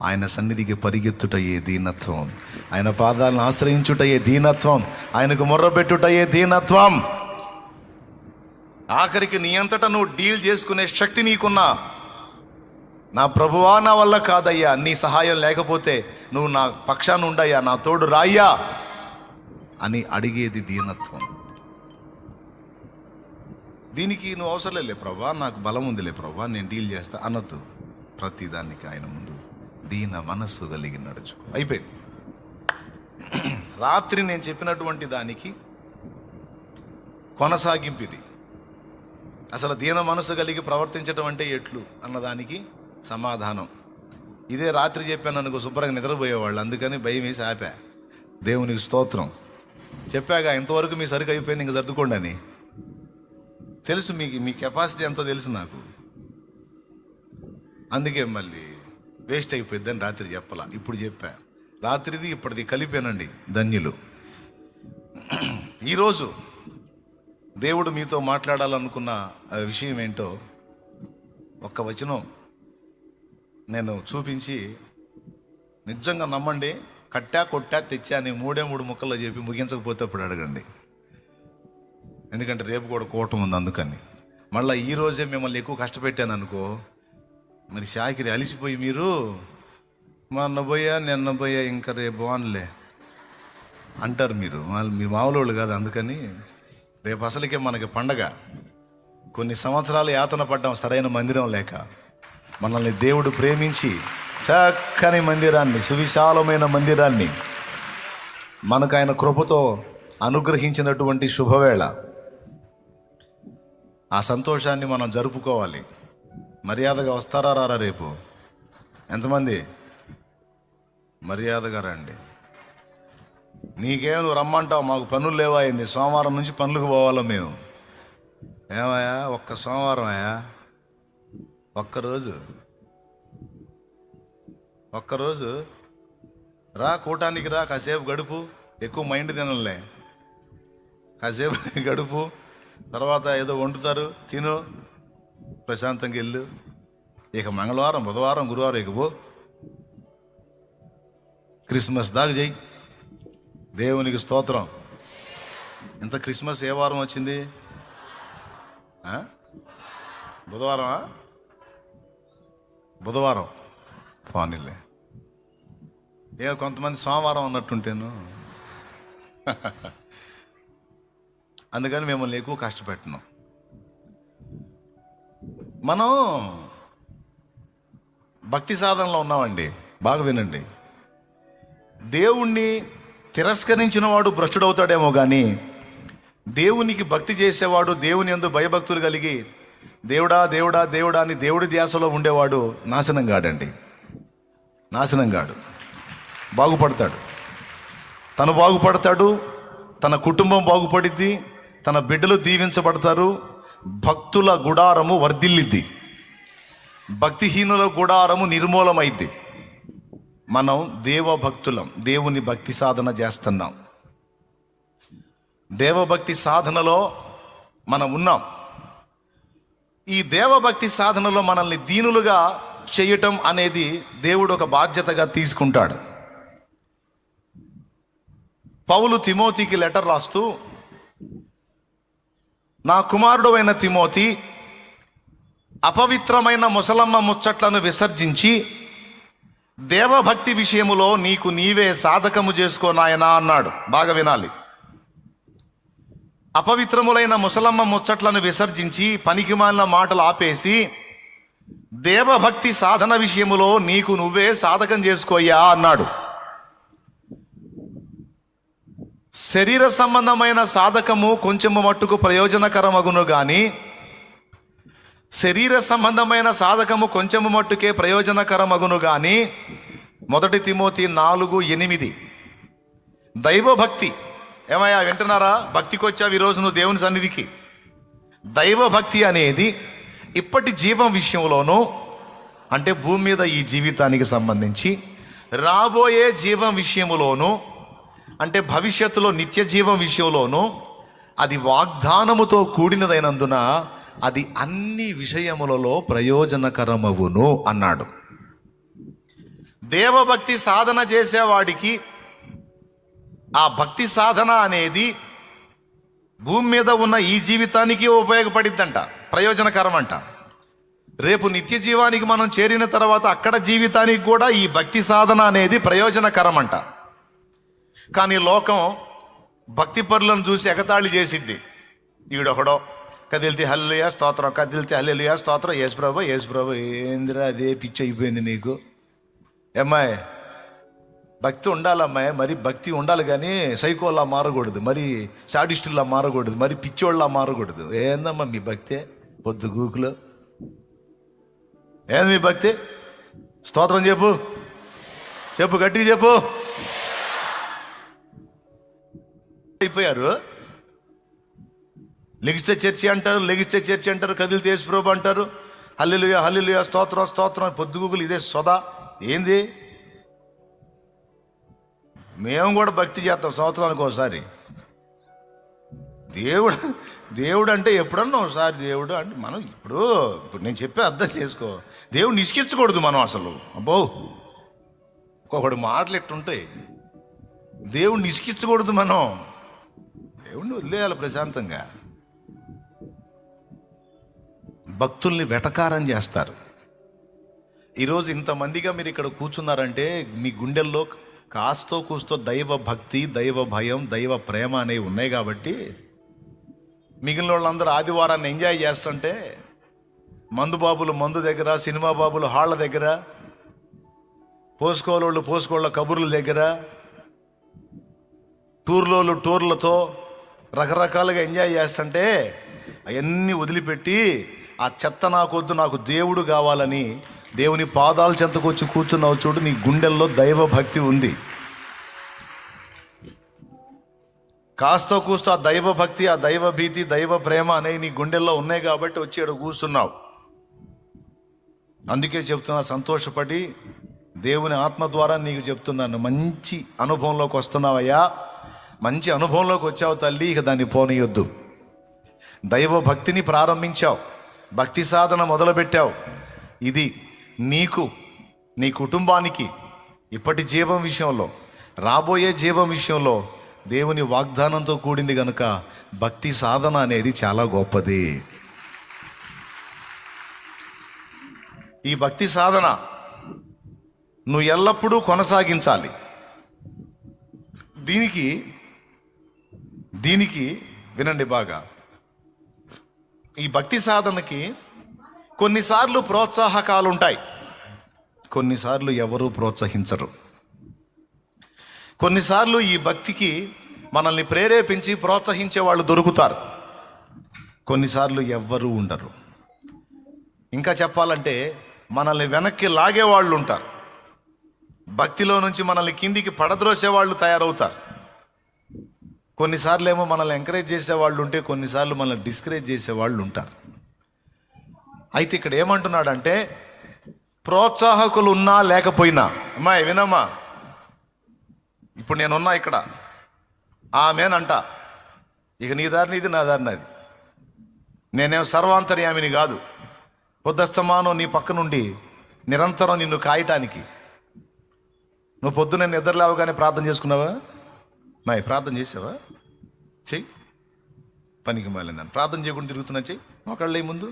ఆయన సన్నిధికి పరిగెత్తుటయే దీనత్వం, ఆయన పాదాలను ఆశ్రయించుటయే దీనత్వం, ఆయనకు మొర్రపెట్టుటయే దీనత్వం. ఆఖరికి నీ అంతటా నువ్వు డీల్ చేసుకునే శక్తి నీకున్నా, నా ప్రభువా నా వల్ల కాదయ్యా, నీ సహాయం లేకపోతే నువ్వు నా పక్షాన ఉండయ్యా, నా తోడు రాయ్యా అని అడిగేది దీనత్వం. దీనికి నువ్వు అవసరం లే ప్రభా, నాకు బలం ఉందిలే ప్రభా, నేను డీల్ చేస్తా అనొద్దు. ప్రతిదానికి ఆయన ముందు దీన మనస్సు కలిగి నడుచు. అయిపోయింది. రాత్రి నేను చెప్పినటువంటి దానికి కొనసాగింపు ఇది. అసలు దీన మనస్సు కలిగి ప్రవర్తించడం అంటే ఎట్లు అన్నదానికి సమాధానం ఇదే. రాత్రి చెప్పాను అనుకో, శుభ్రంగా నిద్రపోయేవాళ్ళు, అందుకని భయం వేసి ఆపా. దేవునికి స్తోత్రం. చెప్పాక ఇంతవరకు మీ సరుకు అయిపోయింది, ఇంక సర్దుకోండి అని. తెలుసు మీ కెపాసిటీ ఎంతో తెలుసు నాకు, అందుకే మళ్ళీ వేస్ట్ అయిపోయిద్దని రాత్రి చెప్పాల. ఇప్పుడు చెప్పా, రాత్రిది ఇప్పటిది కలిపానండి, ధన్యులు. ఈరోజు దేవుడు మీతో మాట్లాడాలనుకున్న విషయం ఏంటో ఒక్క వచనం నేను చూపించి, నిజంగా నమ్మండి, కట్టా కొట్టా తెచ్చా అని మూడే ముక్కల్లో చెప్పి ముగించకపోతే అప్పుడు అడగండి. ఎందుకంటే రేపు కూడా కోటం ఉంది, అందుకని. మళ్ళీ ఈరోజే మిమ్మల్ని ఎక్కువ కష్టపెట్టాను అనుకో, మరి షాకిరి అలిసిపోయి మీరు మొన్న పోయా నిన్న పోయా ఇంకా రేపు అనలే అంటారు. మీరు మామూలు వాళ్ళు కాదు, అందుకని రేపు అసలుకే మనకి పండగ. కొన్ని సంవత్సరాలు యాతన పడ్డాం సరైన మందిరం లేక. మనల్ని దేవుడు ప్రేమించి చక్కని మందిరాన్ని, సువిశాలమైన మందిరాన్ని మనకు ఆయన కృపతో అనుగ్రహించినటువంటి శుభవేళ. ఆ సంతోషాన్ని మనం జరుపుకోవాలి. మర్యాదగా వస్తారా రారా రేపు? ఎంతమంది మర్యాదగా రండి. నీకేం నువ్వు రమ్మంటావు, మాకు పనులు లేవాయింది, సోమవారం నుంచి పనులకు పోవాలో మేము. ఏమయ్యా, ఒక్క సోమవారం అయ్యా, ఒక్కరోజు రా, కూటానికి రా, కాసేపు గడుపు. ఎక్కువ మైండ్ తినలే, కాసేపు గడుపు. తర్వాత ఏదో వండుతారు, తిను, ప్రశాంతంగా వెళ్ళు. ఇక మంగళవారం, బుధవారం, గురువారం ఇక పో. క్రిస్మస్ దాకా చెయ్యి. దేవునికి స్తోత్రం. ఇంత క్రిస్మస్ ఏ వారం వచ్చింది? బుధవారమా? బుధవారం పోనీలే. కొంతమంది సోమవారం అన్నట్టుంటేను. అందుకని మిమ్మల్ని ఎక్కువ కష్టపెట్టను. మనం భక్తి సాధనలో ఉన్నామండి, బాగా వినండి. దేవుణ్ణి తిరస్కరించిన వాడు భ్రష్టుడవుతాడేమో కానీ, దేవునికి భక్తి చేసేవాడు, దేవుని యందు భయభక్తులు కలిగి దేవుడా దేవుడా దేవుడా అని దేవుడి ధ్యాసలో ఉండేవాడు నాశనం కాడండి. నాశనం కాడు, బాగుపడతాడు. తను బాగుపడతాడు, తన కుటుంబం బాగుపడిద్ది, తన బిడ్డలు దీవించబడతారు, భక్తుల గుడారము వర్ధిల్లిద్ది, భక్తిహీనుల గుడారము నిర్మూలమైద్ది. మనం దేవభక్తులం, దేవుని భక్తి సాధన చేస్తున్నాం. దేవభక్తి సాధనలో మనం ఉన్నాం. ఈ దేవభక్తి సాధనలో మనల్ని దీనులుగా చేయటం అనేది దేవుడు ఒక బాధ్యతగా తీసుకుంటాడు. పౌలు తిమోతికి లెటర్ రాస్తూ, నా కుమారుడు అయిన తిమోతి, అపవిత్రమైన ముసలమ్మ ముచ్చట్లను విసర్జించి దేవభక్తి విషయములో నీకు నీవే సాధకము చేసుకో నాయనా అన్నాడు. బాగా వినాలి. అపవిత్రములైన ముసలమ్మ ముచ్చట్లను విసర్జించి పనికిమాలిన మాటలు ఆపేసి దేవభక్తి సాధన విషయములో నీకు నువ్వే సాధకం చేసుకోయ్యా అన్నాడు. శరీర సంబంధమైన సాధకము కొంచెము మట్టుకు ప్రయోజనకరమగును గాని, శరీర సంబంధమైన సాధకము కొంచెము మట్టుకే ప్రయోజనకరమగును గాని, 1 తిమోతి 4:8. దైవభక్తి. ఏమయ్యా వింటున్నారా? భక్తికి వచ్చావు ఈరోజు నువ్వు దేవుని సన్నిధికి. దైవభక్తి అనేది ఇప్పటి జీవం విషయంలోనూ, అంటే భూమి మీద ఈ జీవితానికి సంబంధించి, రాబోయే జీవం విషయంలోనూ, అంటే భవిష్యత్తులో నిత్య జీవం విషయంలోనూ అది వాగ్దానముతో కూడినదైనందున అది అన్ని విషయములలో ప్రయోజనకరమవును అన్నాడు. దేవభక్తి సాధన చేసేవాడికి ఆ భక్తి సాధన అనేది భూమి మీద ఉన్న ఈ జీవితానికి ఉపయోగపడిద్దంట, ప్రయోజనకరం అంట. రేపు నిత్య జీవానికి మనం చేరిన తర్వాత అక్కడ జీవితానికి కూడా ఈ భక్తి సాధన అనేది ప్రయోజనకరం అంట. కానీ లోకం భక్తి పరులను చూసి ఎగతాళి చేసిద్ది. ఈడొకడో కదిలితే హల్లెలూయా స్తోత్రం, కదిలితే హల్లెలూయా స్తోత్రం, యేసు ప్రభు ఏందిరా అదే పిచ్చి అయిపోయింది నీకు. ఏమ్మాయి భక్తి ఉండాలమ్మాయి, మరి భక్తి ఉండాలి కానీ సైకోల్లా మారకూడదు, మరి సాడిస్టుల్లా మారకూడదు, మరి పిచ్చోళ్ళలా మారకూడదు. ఏందమ్మా మీ భక్తే పొద్దు గూకులో? ఏంది మీ భక్తి? స్తోత్రం చెప్పు, చెప్పు, గట్టిగా చెప్పు. అయిపోయారు. లెగిస్తే చర్చి అంటారు, లెగిస్తే చర్చి అంటారు, కదిలితే యేసు ప్రభు అంటారు, హల్లెలూయా హల్లెలూయా స్తోత్రం స్తోత్రం, పొద్దుగూకులు ఇదే సోదా. ఏంది? మేము కూడా భక్తి చేస్తాం సంవత్సరానికి ఒకసారి. దేవుడు అంటే ఎప్పుడన్నా ఒకసారి దేవుడు అంటే మనం ఇప్పుడు నేను చెప్పే అర్థం చేసుకో. దేవుడు నిష్కించకూడదు మనం అసలు. అబ్బో ఒక్కొక్కడు మాటలు ఎట్టుంటాయి. దేవుడు నిష్కించకూడదు మనం, దేవుడిని వదిలేయాలి ప్రశాంతంగా. భక్తుల్ని వెటకారం చేస్తారు. ఈరోజు ఇంతమందిగా మీరు ఇక్కడ కూర్చున్నారంటే మీ గుండెల్లో కాస్తో కూస్తో దైవ భక్తి, దైవ భయం, దైవ ప్రేమ అనేవి ఉన్నాయి కాబట్టి మిగిలిన వాళ్ళందరూ ఆదివారాన్ని ఎంజాయ్ చేస్తుంటే మందు బాబులు మందు దగ్గర, సినిమా బాబులు హాళ్ళ దగ్గర, పోసుకోళ్ళ కబుర్ల దగ్గర, టూర్లతో రకరకాలుగా ఎంజాయ్ చేస్తుంటే అవన్నీ వదిలిపెట్టి ఆ చెత్త నాకొద్దు, నాకు దేవుడు కావాలని దేవుని పాదాల చెంతకు వచ్చి కూర్చున్నావు చూడు, నీ గుండెల్లో దైవ భక్తి ఉంది. కాస్త కూస్తో ఆ దైవ భక్తి, ఆ దైవ భీతి, దైవ ప్రేమ అనేవి నీ గుండెల్లో ఉన్నాయి కాబట్టి వచ్చి ఇక్కడ కూర్చున్నావు. అందుకే చెప్తున్నా, సంతోషపడి దేవుని ఆత్మ ద్వారా నీకు చెప్తున్నాను, మంచి అనుభవంలోకి వస్తున్నావయ్యా, మంచి అనుభవంలోకి వచ్చావు తల్లి, ఇక దాన్ని పోనీయొద్దు. దైవ భక్తిని ప్రారంభించావు, భక్తి సాధన మొదలుపెట్టావు. ఇది నీకు, నీ కుటుంబానికి ఇప్పటి జీవం విషయంలో, రాబోయే జీవం విషయంలో దేవుని వాగ్దానంతో కూడింది కనుక భక్తి సాధన అనేది చాలా గొప్పది. ఈ భక్తి సాధన నువ్వు ఎల్లప్పుడూ కొనసాగించాలి. దీనికి వినండి బాగా, ఈ భక్తి సాధనకి కొన్నిసార్లు ప్రోత్సాహకాలు ఉంటాయి, కొన్నిసార్లు ఎవరూ ప్రోత్సహించరు. కొన్నిసార్లు ఈ భక్తికి మనల్ని ప్రేరేపించి ప్రోత్సహించే వాళ్ళు దొరుకుతారు, కొన్నిసార్లు ఎవ్వరూ ఉండరు. ఇంకా చెప్పాలంటే మనల్ని వెనక్కి లాగే వాళ్ళు ఉంటారు, భక్తిలో నుంచి మనల్ని కిందికి పడద్రోసే వాళ్ళు తయారవుతారు. కొన్నిసార్లు ఏమో మనల్ని ఎంకరేజ్ చేసేవాళ్ళు ఉంటే, కొన్నిసార్లు మనల్ని డిస్కరేజ్ చేసేవాళ్ళు ఉంటారు. అయితే ఇక్కడ ఏమంటున్నాడంటే, ప్రోత్సాహకులు ఉన్నా లేకపోయినా, అమ్మాయి వినమ్మా, ఇప్పుడు నేనున్నా ఇక్కడ, ఆమెనంట, ఇక నీ దారిని ఇది, నా దారిని అది. నేనేం సర్వాంతర్యామిని కాదు, పొద్దస్తమానం నీ పక్క నుండి నిరంతరం నిన్ను కాయటానికి. నువ్వు పొద్దున్న నిద్ర లేవగానే ప్రార్థన చేసుకున్నావా? మాయ ప్రార్థన చేసావా? చెయ్యి. పనికి మాలిందని ప్రార్థన చేయకుండా తిరుగుతున్నా, చెయ్యి. ఒకళ్ళే ముందు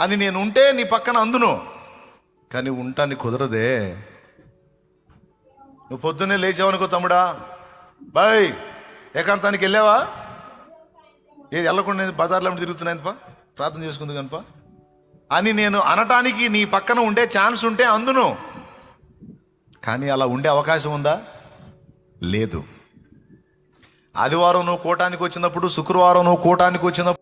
అని నేను ఉంటే నీ పక్కన అందును, కానీ ఉంటానికి కుదరదే. నువ్వు పొద్దున్నే లేచావనుకో తమ్ముడా, బాయ్ ఏకాంతానికి వెళ్ళావా? ఏది వెళ్ళకుండా నేను బజార్లో తిరుగుతున్నాను పా, ప్రార్థన చేసుకుంది కనుప అని నేను అనటానికి నీ పక్కన ఉండే ఛాన్స్ ఉంటే అందును, కానీ అలా ఉండే అవకాశం ఉందా? లేదు. ఆదివారం నువ్వు కూటానికి వచ్చినప్పుడు, శుక్రవారం నువ్వు కూటానికి వచ్చినప్పుడు